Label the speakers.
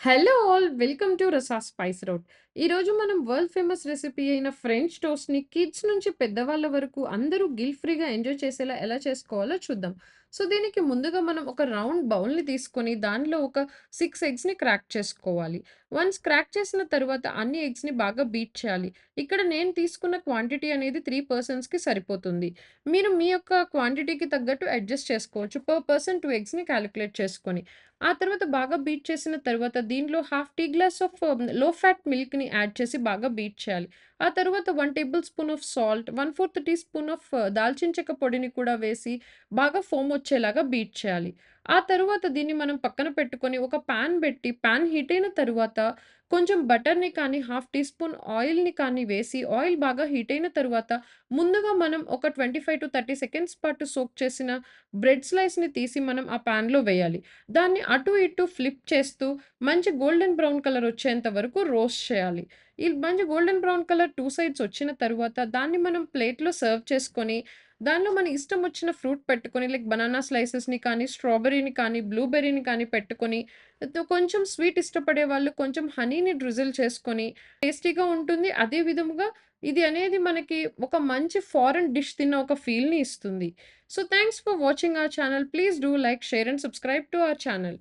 Speaker 1: Hello all welcome to Rasa spice road. ఈరోజు మనం world famous recipe అయిన ఫ్రెంచ్ టోస్ట్‌ని కిడ్స్ నుంచి పెద్దవాళ్ళ వరకు అందరూ గిల్ట్ ఫ్రీగా ఎంజాయ్ చేసేలా ఎలా చేసుకోవాలో చూద్దాం. సో, దీనికి ముందుగా మనం ఒక రౌండ్ బౌల్‌ని తీసుకొని దానిలో ఒక 6 ఎగ్స్‌ని క్రాక్ చేసుకోవాలి. వన్స్ క్రాక్ చేసిన తరువాత అన్ని ఎగ్స్‌ని బాగా బీట్ చేయాలి. ఇక్కడ నేను తీసుకున్న క్వాంటిటీ అనేది 3 పర్సన్స్‌కి సరిపోతుంది. మీరు మీ యొక్క క్వాంటిటీకి తగ్గట్టు అడ్జస్ట్ చేసుకోవచ్చు. పర్ పర్సన్ 2 ఎగ్స్‌ని కాలిక్యులేట్ చేసుకొని. ఆ తర్వాత బాగా బీట్ చేసిన తర్వాత దీనిలో half tea glass of low fat మిల్క్‌ని యాడ్ చేసి బాగా బీట్ చేయాలి. ఆ తరువాత 1 tablespoon of salt, 1/4 teaspoon of దాల్చిన చెక్క పొడిని కూడా వేసి బాగా ఫోమ్ వచ్చేలాగా బీట్ చేయాలి. ఆ తరువాత దీన్ని మనం పక్కన పెట్టుకొని ఒక పాన్ పెట్టి పాన్ హీట్ అయిన తరువాత కొంచెం బటర్‌ని కానీ, హాఫ్ టీ స్పూన్ ఆయిల్‌ని కానీ వేసి ఆయిల్ బాగా హీట్ అయిన తరువాత ముందుగా మనం ఒక 25-30 సెకండ్స్ పాటు సోక్ చేసిన బ్రెడ్ స్లైస్‌ని తీసి మనం ఆ పాన్‌లో వేయాలి. దాన్ని అటు ఇటు ఫ్లిప్ చేస్తూ మంచి గోల్డెన్ బ్రౌన్ కలర్ వచ్చేంత వరకు రోస్ట్ చేయాలి. ఈ మంచి గోల్డెన్ బ్రౌన్ కలర్ 2 సైడ్స్ వచ్చిన తరువాత దాన్ని మనం ప్లేట్‌లో సర్వ్ చేసుకొని, దానిలో మన ఇష్టం వచ్చిన ఫ్రూట్ పెట్టుకొని లైక్ బనానా స్లైసెస్‌ని కానీ, స్ట్రాబెర్రీని కానీ, బ్లూబెర్రీని కానీ పెట్టుకొని, కొంచెం స్వీట్ ఇష్టపడే వాళ్ళు కొంచెం హనీని డ్రిజిల్ చేసుకొని టేస్టీగా ఉంటుంది. అదే విధముగా ఇది అనేది మనకి ఒక మంచి ఫారెన్ డిష్ తిన్న ఒక ఫీల్‌ని ఇస్తుంది. So thanks for watching our channel. Please do like, share and subscribe to our channel.